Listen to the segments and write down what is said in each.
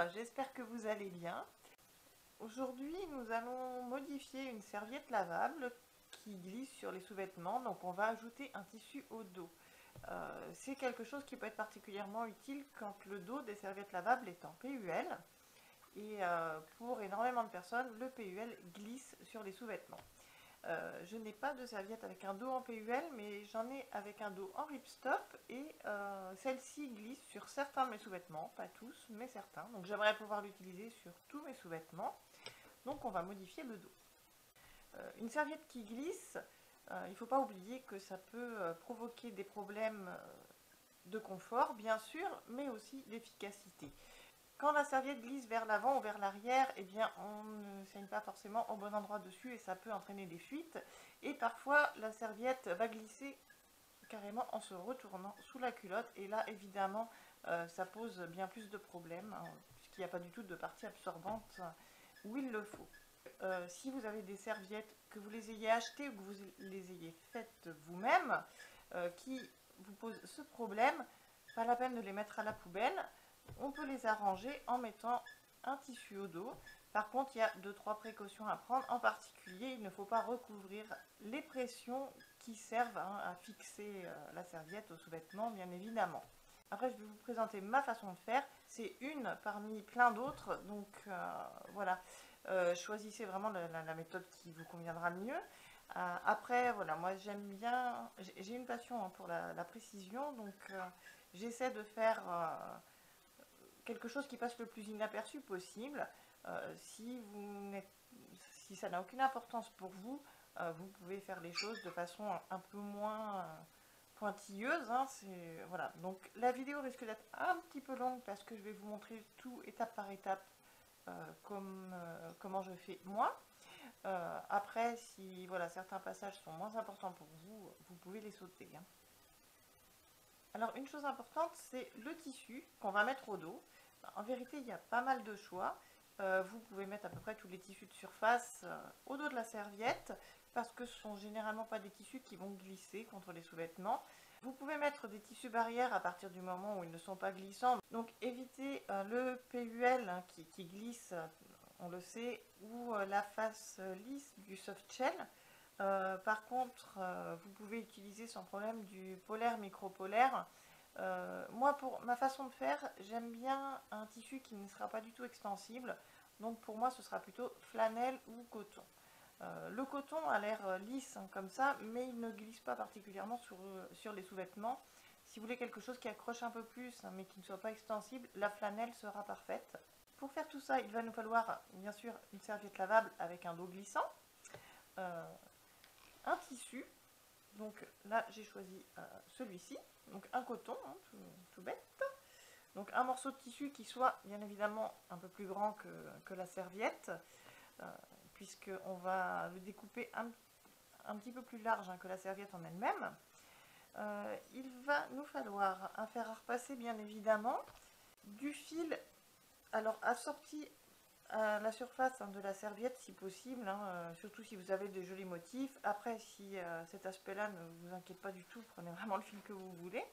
j'espère que vous allez bien. Aujourd'hui, nous allons modifier une serviette lavable qui glisse sur les sous-vêtements, donc on va ajouter un tissu au dos. C'est quelque chose qui peut être particulièrement utile quand le dos des serviettes lavables est en PUL. Et pour énormément de personnes, le PUL glisse sur les sous-vêtements. Je n'ai pas de serviette avec un dos en PUL, mais j'en ai avec un dos en ripstop et celle-ci glisse sur certains de mes sous-vêtements, pas tous, mais certains. Donc j'aimerais pouvoir l'utiliser sur tous mes sous-vêtements. Donc on va modifier le dos. Une serviette qui glisse, il ne faut pas oublier que ça peut provoquer des problèmes de confort, bien sûr, mais aussi d'efficacité. Quand la serviette glisse vers l'avant ou vers l'arrière, eh bien on ne saigne pas forcément au bon endroit dessus et ça peut entraîner des fuites. Et parfois la serviette va glisser carrément en se retournant sous la culotte et là évidemment ça pose bien plus de problèmes hein, puisqu'il n'y a pas du tout de partie absorbante où il le faut. Si vous avez des serviettes, que vous les ayez achetées ou que vous les ayez faites vous-même, qui vous posent ce problème, pas la peine de les mettre à la poubelle. On peut les arranger en mettant un tissu au dos. Par contre, il y a 2-3 précautions à prendre. En particulier, il ne faut pas recouvrir les pressions qui servent à fixer la serviette au sous-vêtement, bien évidemment. Après, je vais vous présenter ma façon de faire. C'est une parmi plein d'autres. Donc voilà, choisissez vraiment la méthode qui vous conviendra le mieux. Après, voilà, moi j'aime bien, j'ai une passion pour la précision. Donc j'essaie de faire quelque chose qui passe le plus inaperçu possible. Si ça n'a aucune importance pour vous, vous pouvez faire les choses de façon un peu moins pointilleuse. Hein, voilà. Donc la vidéo risque d'être un petit peu longue parce que je vais vous montrer tout étape par étape comment je fais moi. Après, si voilà, certains passages sont moins importants pour vous, vous pouvez les sauter. Hein. Alors une chose importante, c'est le tissu qu'on va mettre au dos. En vérité, il y a pas mal de choix. Vous pouvez mettre à peu près tous les tissus de surface au dos de la serviette parce que ce sont généralement pas des tissus qui vont glisser contre les sous-vêtements. Vous pouvez mettre des tissus barrières à partir du moment où ils ne sont pas glissants. Donc évitez le PUL hein, qui glisse, on le sait, ou la face lisse du soft shell. Par contre, vous pouvez utiliser sans problème du polaire micropolaire. Moi, pour ma façon de faire, j'aime bien un tissu qui ne sera pas du tout extensible. Donc pour moi, ce sera plutôt flanelle ou coton. Le coton a l'air lisse hein, comme ça, mais il ne glisse pas particulièrement sur les sous-vêtements. Si vous voulez quelque chose qui accroche un peu plus, hein, mais qui ne soit pas extensible, la flanelle sera parfaite. Pour faire tout ça, il va nous falloir bien sûr une serviette lavable avec un dos glissant. Un tissu, donc là j'ai choisi celui-ci, donc un coton, hein, tout bête, donc un morceau de tissu qui soit bien évidemment un peu plus grand que la serviette, puisque on va le découper un petit peu plus large hein, que la serviette en elle-même. Il va nous falloir un fer à repasser bien évidemment, du fil alors assorti à la surface hein, de la serviette si possible, hein, surtout si vous avez de jolis motifs. Après, si cet aspect-là ne vous inquiète pas du tout, prenez vraiment le fil que vous voulez.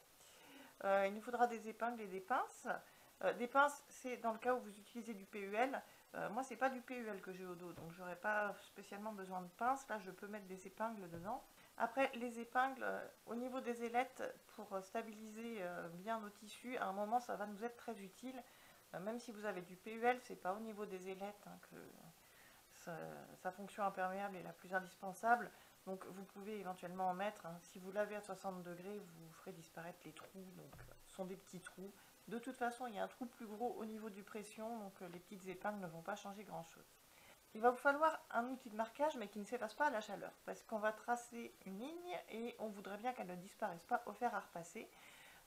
Il nous faudra des épingles et des pinces. Des pinces, c'est dans le cas où vous utilisez du PUL. Moi, c'est pas du PUL que j'ai au dos, donc j'aurais pas spécialement besoin de pinces. Là, je peux mettre des épingles dedans. Après, les épingles, au niveau des ailettes, pour stabiliser bien nos tissus, à un moment, ça va nous être très utile. Même si vous avez du PUL, c'est pas au niveau des ailettes hein, que sa fonction imperméable est la plus indispensable. Donc vous pouvez éventuellement en mettre. Hein. Si vous lavez à 60 degrés, vous ferez disparaître les trous. Donc ce sont des petits trous. De toute façon, il y a un trou plus gros au niveau du pression, donc les petites épingles ne vont pas changer grand-chose. Il va vous falloir un outil de marquage, mais qui ne s'efface pas à la chaleur, parce qu'on va tracer une ligne et on voudrait bien qu'elle ne disparaisse pas au fer à repasser.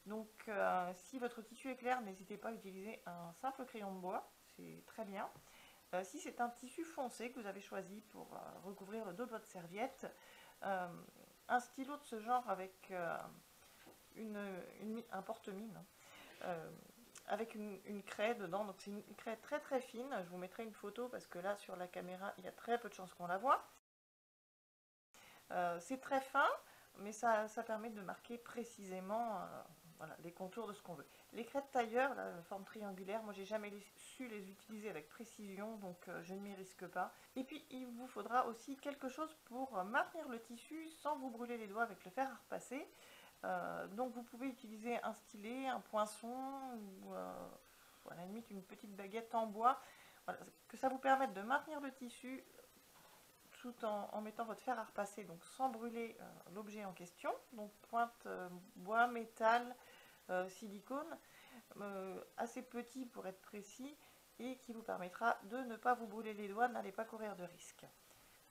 Donc si votre tissu est clair, n'hésitez pas à utiliser un simple crayon de bois, c'est très bien. Si c'est un tissu foncé que vous avez choisi pour recouvrir le dos de votre serviette, un stylo de ce genre avec un porte-mine, avec une craie dedans, donc c'est une craie très très fine, je vous mettrai une photo parce que là sur la caméra il y a très peu de chances qu'on la voit. C'est très fin, mais ça permet de marquer précisément voilà, les contours de ce qu'on veut. Les crêtes tailleur, la forme triangulaire, moi j'ai jamais su les utiliser avec précision, donc je ne m'y risque pas. Et puis il vous faudra aussi quelque chose pour maintenir le tissu sans vous brûler les doigts avec le fer à repasser. Donc vous pouvez utiliser un stylet, un poinçon, ou à la limite une petite baguette en bois, voilà, que ça vous permette de maintenir le tissu tout en mettant votre fer à repasser, donc sans brûler l'objet en question. Donc pointe bois, métal, silicone, assez petit pour être précis, et qui vous permettra de ne pas vous brûler les doigts, n'allez pas courir de risque.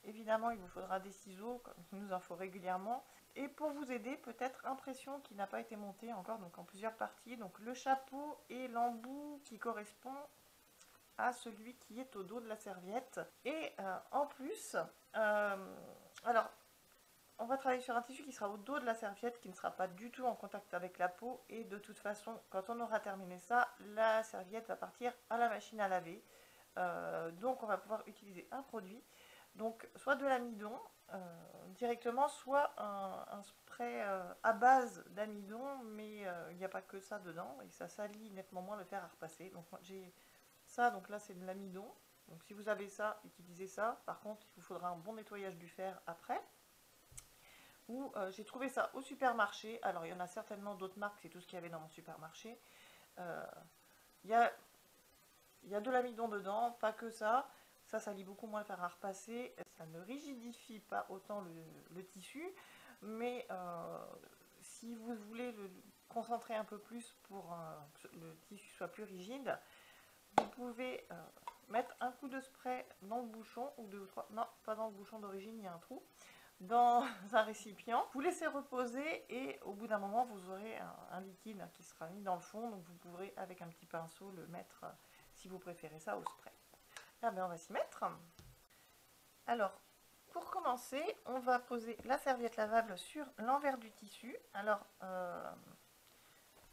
Évidemment, il vous faudra des ciseaux, comme il nous en faut régulièrement. Et pour vous aider, peut-être impression qui n'a pas été montée encore, donc en plusieurs parties. Donc le chapeau et l'embout qui correspond à celui qui est au dos de la serviette. Et en plus, alors on va travailler sur un tissu qui sera au dos de la serviette, qui ne sera pas du tout en contact avec la peau. Et de toute façon, quand on aura terminé ça, la serviette va partir à la machine à laver. Donc on va pouvoir utiliser un produit. Donc soit de l'amidon directement, soit un spray à base d'amidon, mais il n'y a pas que ça dedans et ça salit nettement moins le fer à repasser. Donc j'ai ça, donc là c'est de l'amidon. Donc si vous avez ça, utilisez ça. Par contre, il vous faudra un bon nettoyage du fer après. Ou j'ai trouvé ça au supermarché. Alors il y en a certainement d'autres marques, c'est tout ce qu'il y avait dans mon supermarché. Il y a de l'amidon dedans, pas que ça. Ça salit beaucoup moins le fer à repasser, ça ne rigidifie pas autant le tissu, mais si vous voulez le concentrer un peu plus pour que le tissu soit plus rigide, vous pouvez mettre un coup de spray dans le bouchon, ou deux ou trois, non, pas dans le bouchon d'origine, il y a un trou, dans un récipient. Vous laissez reposer et au bout d'un moment, vous aurez un liquide qui sera mis dans le fond, donc vous pourrez avec un petit pinceau le mettre, si vous préférez ça, au spray. Ah ben on va s'y mettre. Alors, pour commencer, on va poser la serviette lavable sur l'envers du tissu. Alors,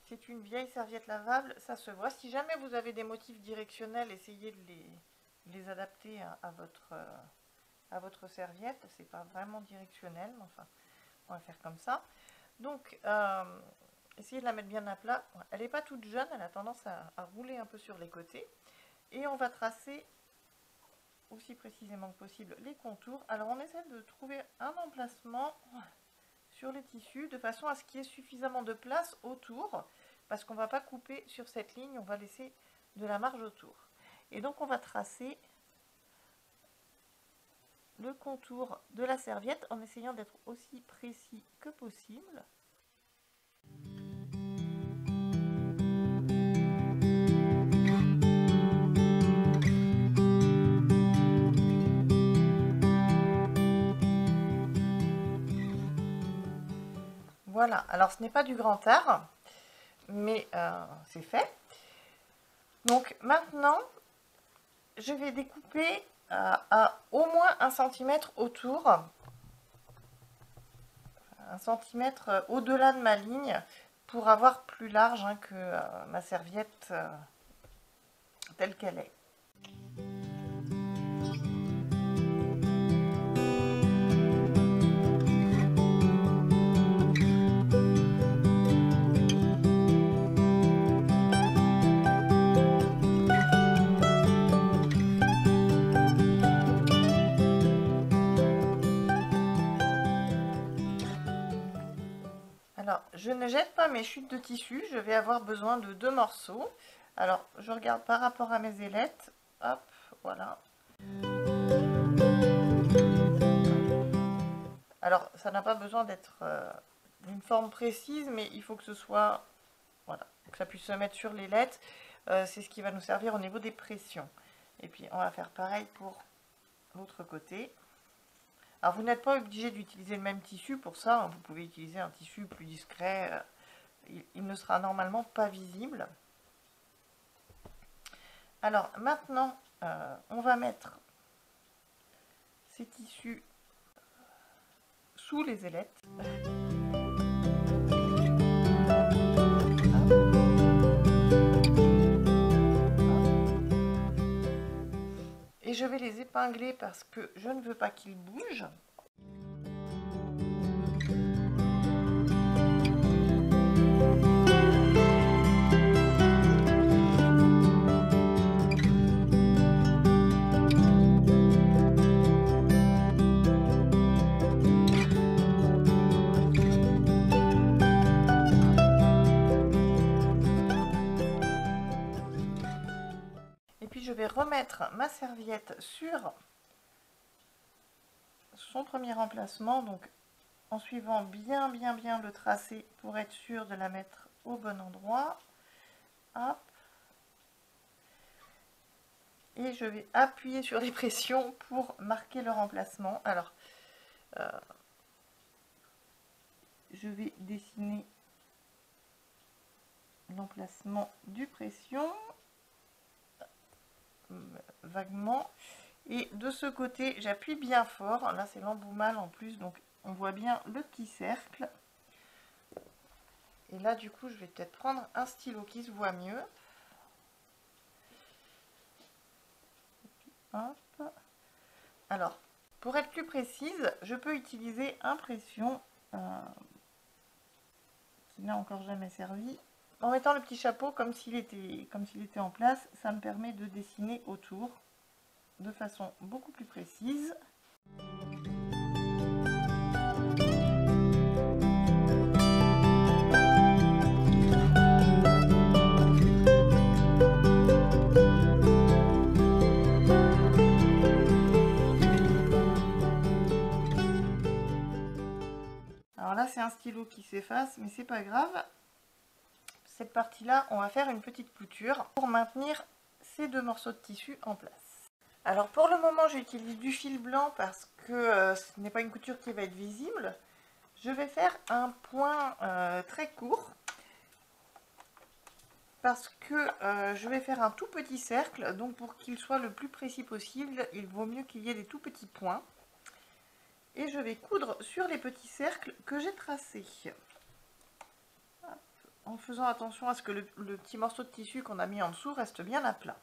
c'est une vieille serviette lavable, ça se voit. Si jamais vous avez des motifs directionnels, essayez de les adapter à votre serviette. C'est pas vraiment directionnel, mais enfin, on va faire comme ça. Donc, essayez de la mettre bien à plat. Elle n'est pas toute jeune, elle a tendance à rouler un peu sur les côtés. Et on va tracer aussi précisément que possible les contours. Alors on essaie de trouver un emplacement sur les tissus de façon à ce qu'il y ait suffisamment de place autour, parce qu'on ne va pas couper sur cette ligne, on va laisser de la marge autour. Et donc on va tracer le contour de la serviette en essayant d'être aussi précis que possible. Voilà, alors ce n'est pas du grand art, mais c'est fait. Donc maintenant, je vais découper à au moins 1 cm autour, 1 cm au-delà de ma ligne, pour avoir plus large que ma serviette telle qu'elle est. Alors, je ne jette pas mes chutes de tissu, je vais avoir besoin de 2 morceaux. Alors, je regarde par rapport à mes ailettes. Hop, voilà. Alors, ça n'a pas besoin d'être d'une forme précise, mais il faut que ce soit, voilà, que ça puisse se mettre sur l'ailette. C'est ce qui va nous servir au niveau des pressions. Et puis, on va faire pareil pour l'autre côté. Alors vous n'êtes pas obligé d'utiliser le même tissu pour ça, vous pouvez utiliser un tissu plus discret, il ne sera normalement pas visible. Alors maintenant, on va mettre ces tissus sous les ailettes. Et je vais les épingler parce que je ne veux pas qu'ils bougent. remettre ma serviette sur son premier emplacement, donc en suivant bien le tracé pour être sûr de la mettre au bon endroit. Hop. Et je vais appuyer sur les pressions pour marquer le remplacement. Alors, je vais dessiner l'emplacement du pression vaguement. Et de ce côté, j'appuie bien fort. Là, c'est l'emboumage en plus, donc on voit bien le petit cercle. Et là, du coup, je vais peut-être prendre un stylo qui se voit mieux. Hop. Alors, pour être plus précise, je peux utiliser un pression qui n'a encore jamais servi. En mettant le petit chapeau comme s'il était en place, ça me permet de dessiner autour de façon beaucoup plus précise. Alors là, c'est un stylo qui s'efface, mais c'est pas grave. Cette partie-là, on va faire une petite couture pour maintenir ces deux morceaux de tissu en place. Alors pour le moment, j'utilise du fil blanc parce que ce n'est pas une couture qui va être visible. Je vais faire un point très court parce que je vais faire un tout petit cercle. Donc pour qu'il soit le plus précis possible, il vaut mieux qu'il y ait des tout petits points. Et je vais coudre sur les petits cercles que j'ai tracés. En faisant attention à ce que le petit morceau de tissu qu'on a mis en dessous reste bien à plat.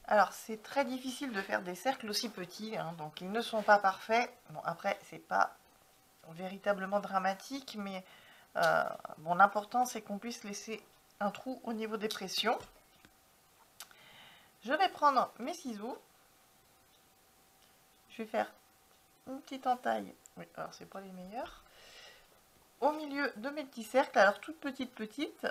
Alors c'est très difficile de faire des cercles aussi petits, hein, donc ils ne sont pas parfaits. Bon après c'est pas véritablement dramatique, mais bon, l'important c'est qu'on puisse laisser un trou au niveau des pressions. Je vais prendre mes ciseaux, je vais faire une petite entaille, oui alors c'est pas les meilleurs, au milieu de mes petits cercles, alors toutes petites.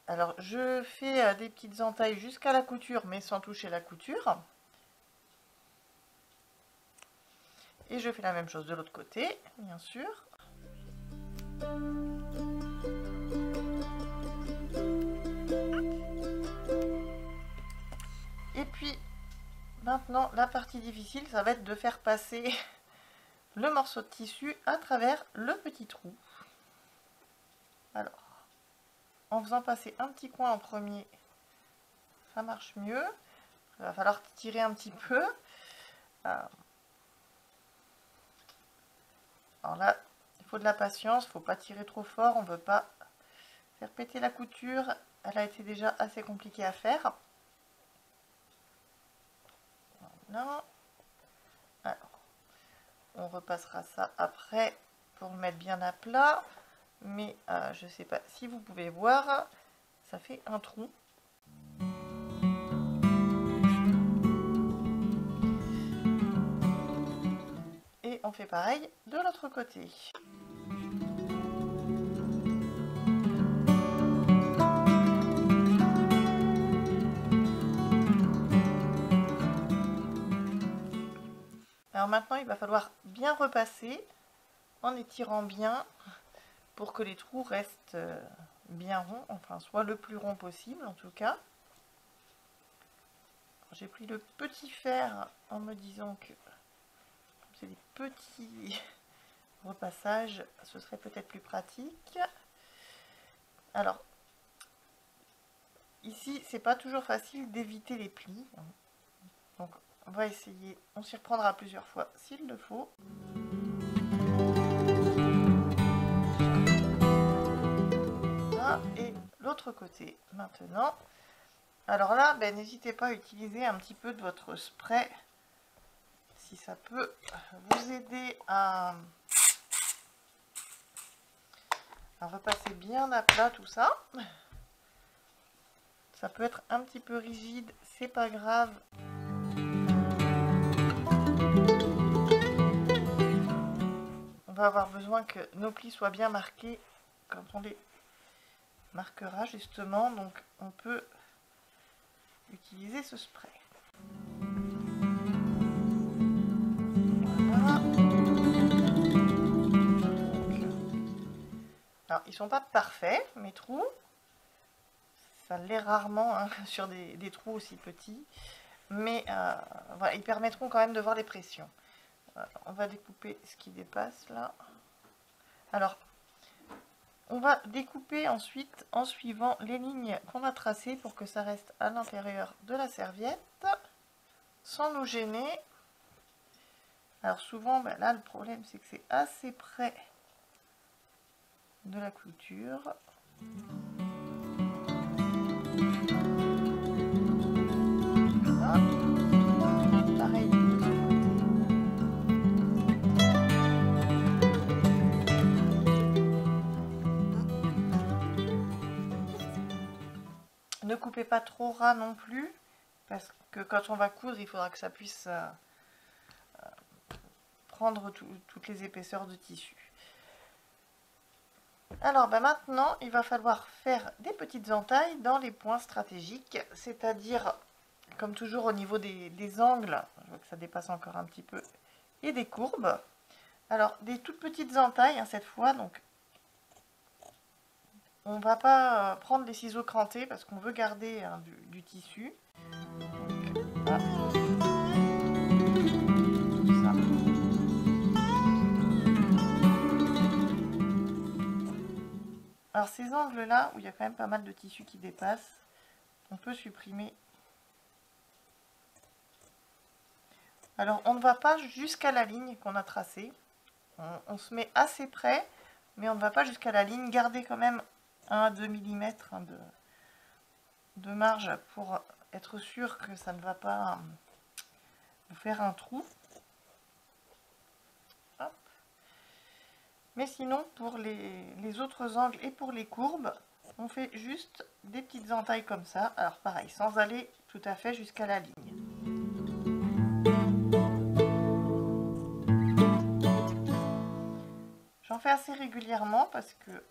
Alors je fais des petites entailles jusqu'à la couture mais sans toucher la couture. Et je fais la même chose de l'autre côté, bien sûr. Et puis maintenant la partie difficile, ça va être de faire passer le morceau de tissu à travers le petit trou. Alors, en faisant passer un petit coin en premier, ça marche mieux. Il va falloir tirer un petit peu. Alors là, il faut de la patience, il ne faut pas tirer trop fort, on ne veut pas faire péter la couture. Elle a été déjà assez compliquée à faire. Voilà. Alors, on repassera ça après pour le mettre bien à plat. Mais je ne sais pas si vous pouvez voir, ça fait un trou. Et on fait pareil de l'autre côté. Alors maintenant, il va falloir bien repasser en étirant bien pour que les trous restent bien ronds, enfin soit le plus rond possible en tout cas. J'ai pris le petit fer en me disant que c'est des petits repassages, ce serait peut-être plus pratique. Alors, ici, c'est pas toujours facile d'éviter les plis. Donc, on va essayer. On s'y reprendra plusieurs fois s'il le faut. Voilà. Et l'autre côté maintenant. Alors là, ben, n'hésitez pas à utiliser un petit peu de votre spray si ça peut vous aider à repasser bien à plat tout ça. Ça peut être un petit peu rigide, c'est pas grave. On va avoir besoin que nos plis soient bien marqués quand on les marquera justement, donc on peut utiliser ce spray. Voilà. Alors ils sont pas parfaits mes trous, ça l'est rarement hein, sur des trous aussi petits, mais voilà, ils permettront quand même de voir les pressions. On va découper ce qui dépasse là. Alors, on va découper ensuite en suivant les lignes qu'on a tracées pour que ça reste à l'intérieur de la serviette, sans nous gêner. Alors souvent, ben là le problème c'est que c'est assez près de la clôture. Voilà. Pareil. Ne coupez pas trop ras non plus, parce que quand on va coudre, il faudra que ça puisse prendre toutes les épaisseurs de tissu. Alors ben maintenant, il va falloir faire des petites entailles dans les points stratégiques, c'est-à-dire, comme toujours au niveau des angles, je vois que ça dépasse encore un petit peu, et des courbes. Alors, des toutes petites entailles hein, cette fois, donc on ne va pas prendre les ciseaux crantés parce qu'on veut garder hein, du tissu. Donc, voilà. Ça. Alors ces angles là où il y a quand même pas mal de tissu qui dépasse, on peut supprimer. Alors on ne va pas jusqu'à la ligne qu'on a tracée, on se met assez près, mais on ne va pas jusqu'à la ligne, garder quand même 1 à 2 mm hein, de marge pour être sûr que ça ne va pas vous faire un trou. Hop. Mais sinon, pour les autres angles et pour les courbes, on fait juste des petites entailles comme ça. Alors pareil, sans aller tout à fait jusqu'à la ligne. J'en fais assez régulièrement parce que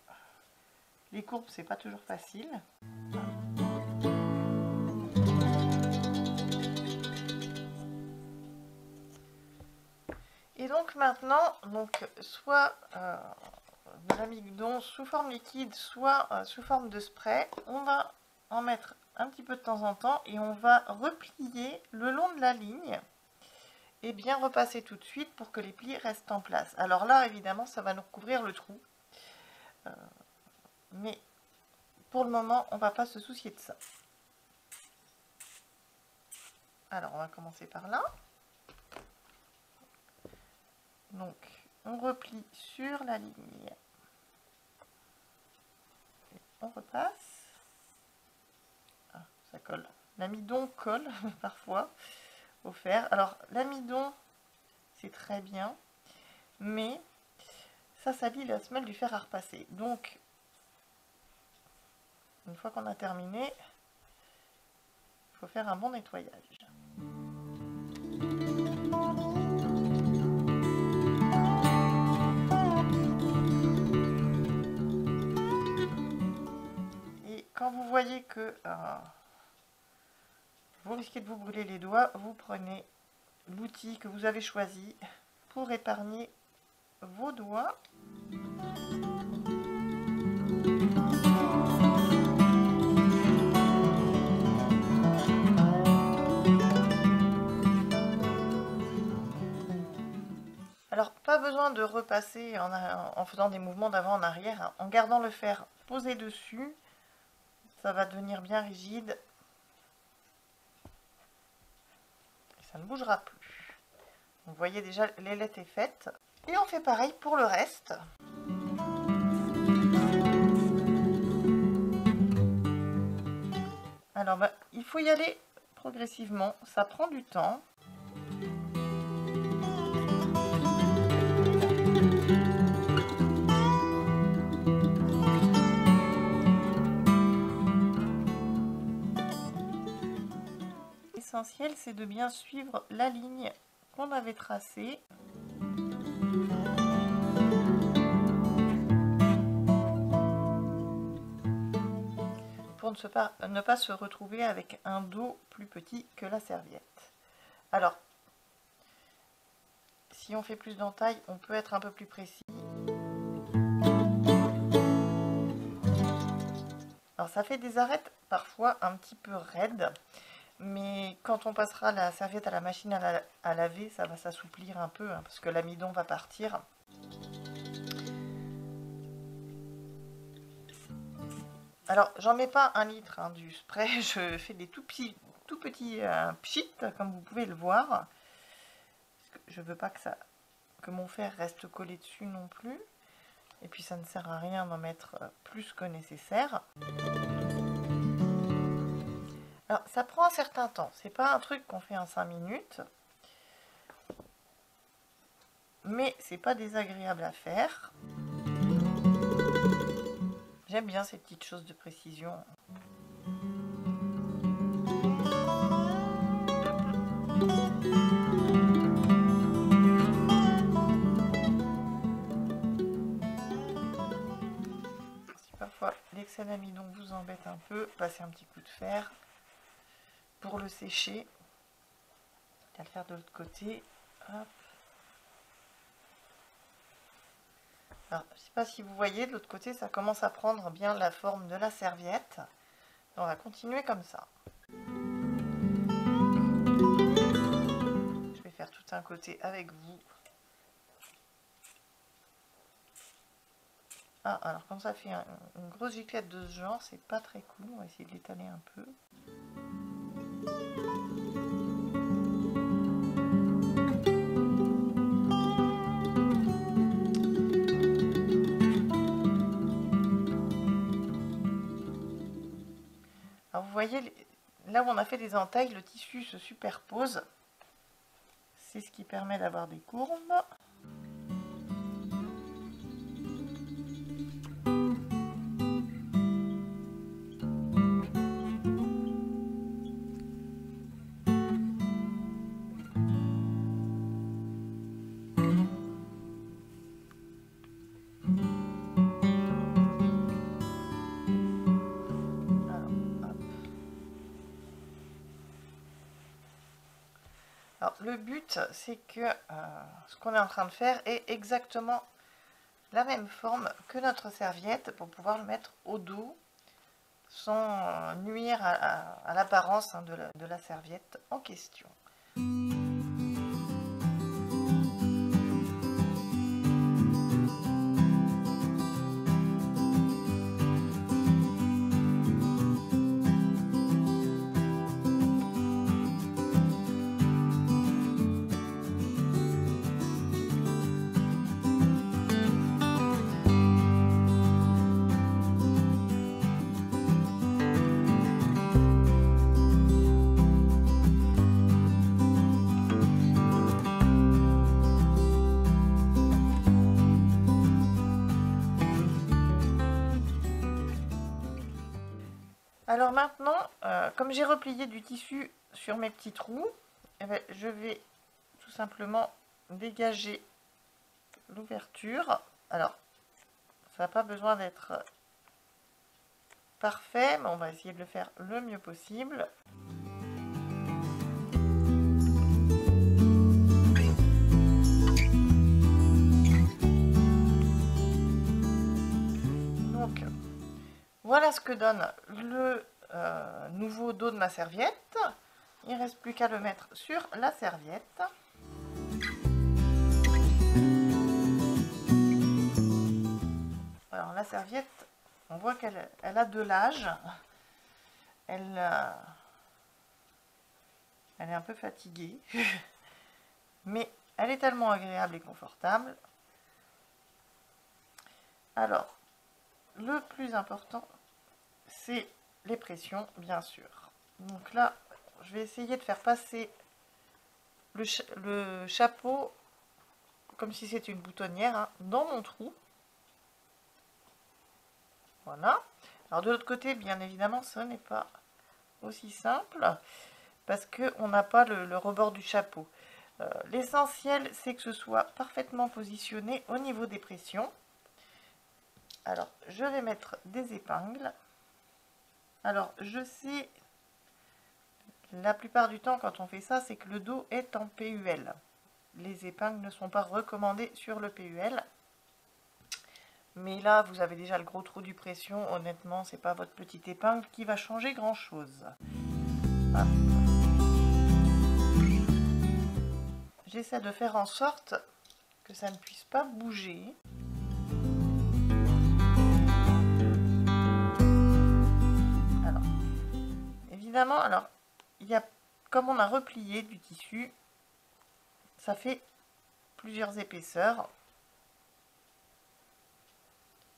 les courbes, c'est pas toujours facile. Et donc maintenant, soit de l'amidon sous forme liquide, soit sous forme de spray, on va en mettre un petit peu de temps en temps et on va replier le long de la ligne et bien repasser tout de suite pour que les plis restent en place. Alors là, évidemment, ça va nous recouvrir le trou. Mais pour le moment, on ne va pas se soucier de ça. Alors, on va commencer par là. Donc, on replie sur la ligne. Et on repasse. Ah, ça colle. L'amidon colle parfois au fer. Alors, l'amidon, c'est très bien, mais ça salit la semelle du fer à repasser. Donc, une fois qu'on a terminé, il faut faire un bon nettoyage. Et quand vous voyez que vous risquez de vous brûler les doigts, vous prenez l'outil que vous avez choisi pour épargner vos doigts. Alors, pas besoin de repasser en faisant des mouvements d'avant en arrière, hein. En gardant le fer posé dessus, ça va devenir bien rigide. Et ça ne bougera plus. Vous voyez déjà, l'ailette est faite. Et on fait pareil pour le reste. Alors, il faut y aller progressivement. Ça prend du temps. L'essentiel, c'est de bien suivre la ligne qu'on avait tracée. Pour ne pas se retrouver avec un dos plus petit que la serviette. Alors, si on fait plus d'entaille, on peut être un peu plus précis. Alors, ça fait des arêtes parfois un petit peu raides. Mais quand on passera la serviette à la machine à laver, ça va s'assouplir un peu, hein, parce que l'amidon va partir. Alors, j'en mets pas 1 litre hein, du spray, je fais des tout petits pchit, comme vous pouvez le voir. Parce que je veux pas que mon fer reste collé dessus non plus. Et puis ça ne sert à rien d'en mettre plus que nécessaire. Alors, ça prend un certain temps. C'est pas un truc qu'on fait en 5 minutes. Mais c'est pas désagréable à faire. J'aime bien ces petites choses de précision. Si parfois l'excès d'amidon vous embête un peu, passez un petit coup de fer pour le sécher. On va le faire de l'autre côté. Hop. Alors, je ne sais pas si vous voyez, de l'autre côté, ça commence à prendre bien la forme de la serviette. On va continuer comme ça. Je vais faire tout un côté avec vous. Ah, alors quand ça fait une grosse giclette de ce genre, c'est pas très cool. On va essayer de l'étaler un peu. Alors vous voyez, là où on a fait des entailles, le tissu se superpose. C'est ce qui permet d'avoir des courbes. Alors, le but, c'est que ce qu'on est en train de faire est exactement la même forme que notre serviette pour pouvoir le mettre au dos sans nuire à l'apparence hein, de la serviette en question. Alors maintenant, comme j'ai replié du tissu sur mes petits trous, eh bien, je vais tout simplement dégager l'ouverture. Alors, ça n'a pas besoin d'être parfait, mais on va essayer de le faire le mieux possible. Donc, voilà ce que donne le nouveau dos de ma serviette. Il ne reste plus qu'à le mettre sur la serviette. Alors la serviette, on voit qu'elle a de l'âge. elle est un peu fatiguée, mais elle est tellement agréable et confortable. Alors, le plus important, c'est les pressions, bien sûr. Donc là, je vais essayer de faire passer le chapeau, comme si c'était une boutonnière, hein, dans mon trou. Voilà. Alors de l'autre côté, bien évidemment, ce n'est pas aussi simple, parce qu'on n'a pas le rebord du chapeau. L'essentiel, c'est que ce soit parfaitement positionné au niveau des pressions. Alors, je vais mettre des épingles. Alors, je sais, la plupart du temps, quand on fait ça, c'est que le dos est en PUL. Les épingles ne sont pas recommandées sur le PUL. Mais là, vous avez déjà le gros trou du pression. Honnêtement, c'est pas votre petite épingle qui va changer grand-chose. J'essaie de faire en sorte que ça ne puisse pas bouger. Alors, évidemment, alors, comme on a replié du tissu, ça fait plusieurs épaisseurs.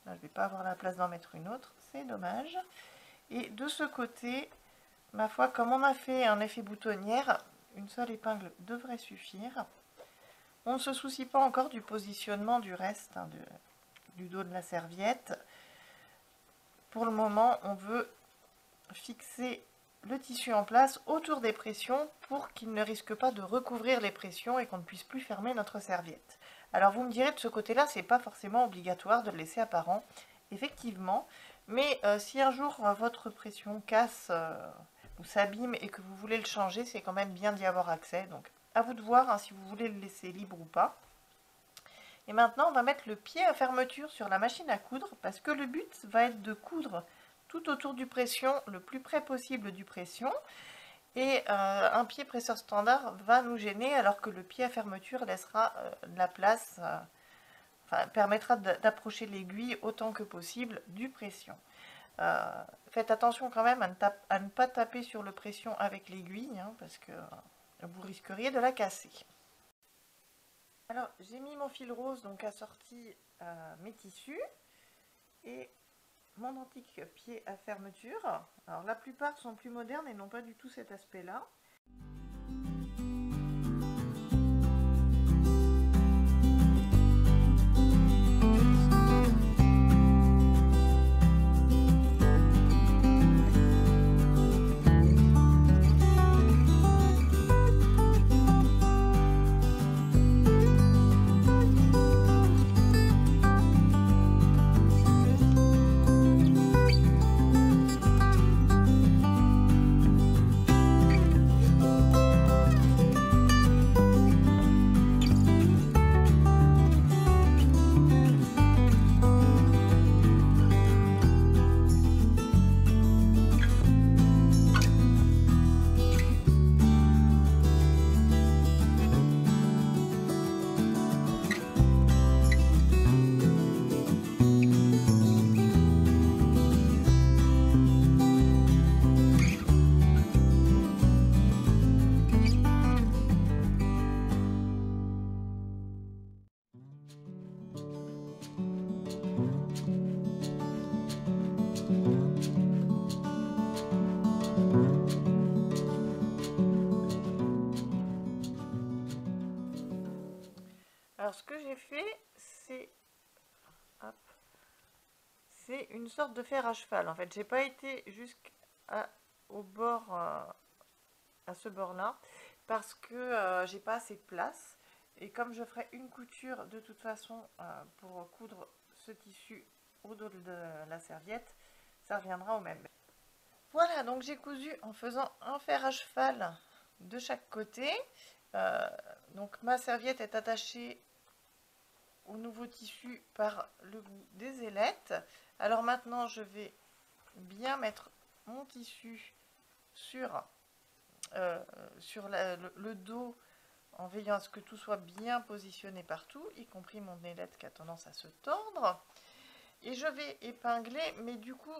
Là, je ne vais pas avoir la place d'en mettre une autre, c'est dommage. Et de ce côté, ma foi, comme on a fait un effet boutonnière, une seule épingle devrait suffire. On ne se soucie pas encore du positionnement du reste, hein, du dos de la serviette. Pour le moment, on veut fixer le tissu en place autour des pressions pour qu'il ne risque pas de recouvrir les pressions et qu'on ne puisse plus fermer notre serviette. Alors vous me direz, de ce côté-là, c'est pas forcément obligatoire de le laisser apparent, effectivement, mais si un jour votre pression casse ou s'abîme et que vous voulez le changer, c'est quand même bien d'y avoir accès. Donc à vous de voir, hein, si vous voulez le laisser libre ou pas. Et maintenant, on va mettre le pied à fermeture sur la machine à coudre, parce que le but va être de coudre tout autour du pression, le plus près possible du pression. Et un pied presseur standard va nous gêner, alors que le pied à fermeture laissera de la place, permettra d'approcher l'aiguille autant que possible du pression. Faites attention quand même à ne pas taper sur le pression avec l'aiguille, hein, parce que vous risqueriez de la casser. Alors, j'ai mis mon fil rose, donc assorti mes tissus, et mon antique pied à fermeture. Alors, la plupart sont plus modernes et n'ont pas du tout cet aspect-là. Alors ce que j'ai fait, c'est une sorte de fer à cheval. En fait, j'ai pas été jusqu'au bord, à ce bord-là, parce que j'ai pas assez de place. Et comme je ferai une couture de toute façon pour coudre ce tissu au dos de la serviette, ça reviendra au même. Voilà, donc j'ai cousu en faisant un fer à cheval de chaque côté. Donc ma serviette est attachée au nouveau tissu par le bout des ailettes. Alors maintenant, je vais bien mettre mon tissu sur le dos, en veillant à ce que tout soit bien positionné partout, y compris mon ailette qui a tendance à se tordre. Et je vais épingler, mais du coup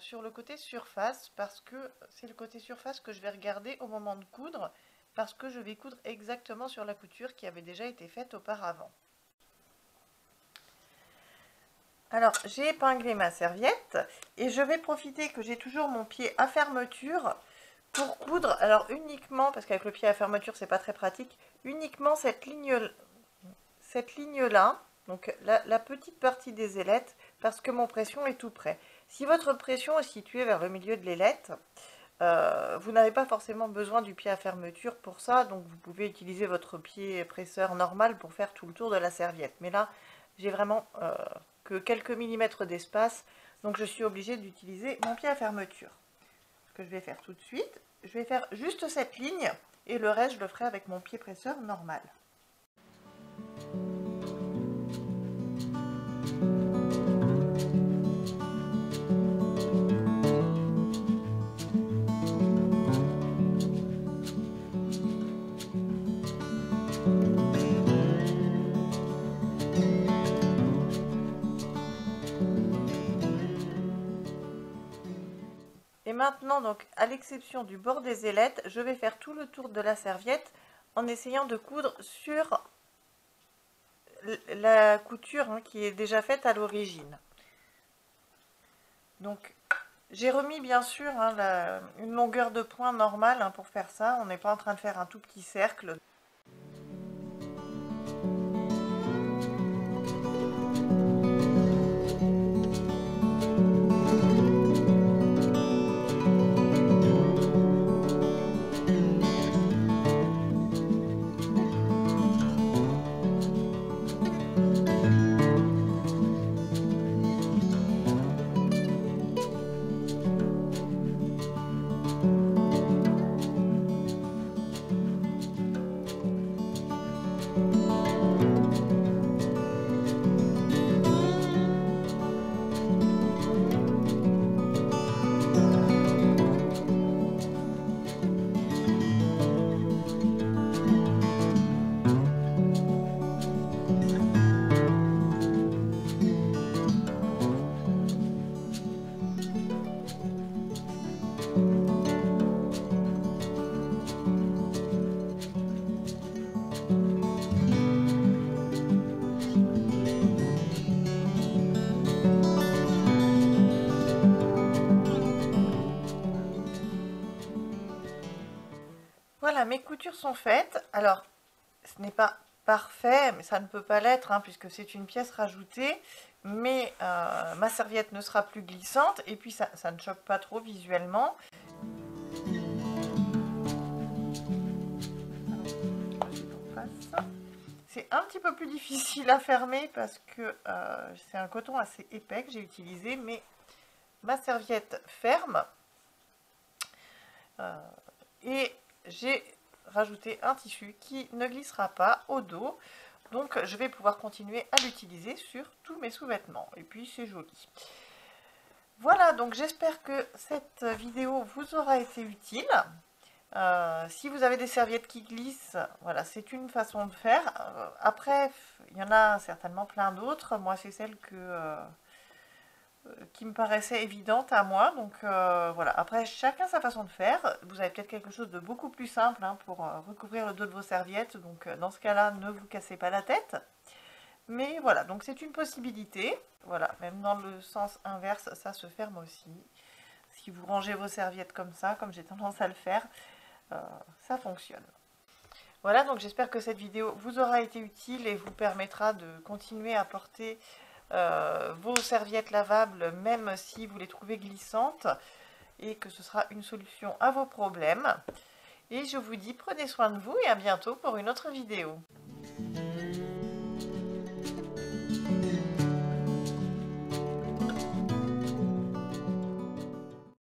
sur le côté surface, parce que c'est le côté surface que je vais regarder au moment de coudre, parce que je vais coudre exactement sur la couture qui avait déjà été faite auparavant. Alors j'ai épinglé ma serviette et je vais profiter que j'ai toujours mon pied à fermeture pour coudre, alors uniquement, parce qu'avec le pied à fermeture c'est pas très pratique, uniquement cette ligne là, donc la petite partie des ailettes, parce que mon pression est tout près. Si votre pression est située vers le milieu de l'ailette, vous n'avez pas forcément besoin du pied à fermeture pour ça, donc vous pouvez utiliser votre pied presseur normal pour faire tout le tour de la serviette. Mais là, j'ai vraiment que quelques millimètres d'espace, donc je suis obligée d'utiliser mon pied à fermeture. Ce que je vais faire tout de suite, je vais faire juste cette ligne, et le reste je le ferai avec mon pied presseur normal. Et maintenant, donc, à l'exception du bord des ailettes, je vais faire tout le tour de la serviette en essayant de coudre sur la couture qui est déjà faite à l'origine. Donc, j'ai remis bien sûr une longueur de point normale pour faire ça. On n'est pas en train de faire un tout petit cercle. Voilà, mes coutures sont faites. Alors, ce n'est pas parfait, mais ça ne peut pas l'être, puisque c'est une pièce rajoutée. Mais ma serviette ne sera plus glissante, et puis ça ne choque pas trop visuellement. C'est un petit peu plus difficile à fermer, parce que c'est un coton assez épais que j'ai utilisé, mais ma serviette ferme. Et j'ai rajouté un tissu qui ne glissera pas au dos, donc je vais pouvoir continuer à l'utiliser sur tous mes sous-vêtements, et puis c'est joli. Voilà, donc j'espère que cette vidéo vous aura été utile. Si vous avez des serviettes qui glissent, voilà, c'est une façon de faire. Après, il y en a certainement plein d'autres. Moi, c'est celle qui me paraissait évidente à moi, donc voilà. Après, chacun sa façon de faire. Vous avez peut-être quelque chose de beaucoup plus simple pour recouvrir le dos de vos serviettes, donc dans ce cas-là, ne vous cassez pas la tête. Mais voilà, donc c'est une possibilité. Voilà, même dans le sens inverse, ça se ferme aussi. Si vous rangez vos serviettes comme ça, comme j'ai tendance à le faire, ça fonctionne. Voilà, donc j'espère que cette vidéo vous aura été utile et vous permettra de continuer à porter vos serviettes lavables, même si vous les trouvez glissantes, et que ce sera une solution à vos problèmes. Et je vous dis, prenez soin de vous et à bientôt pour une autre vidéo.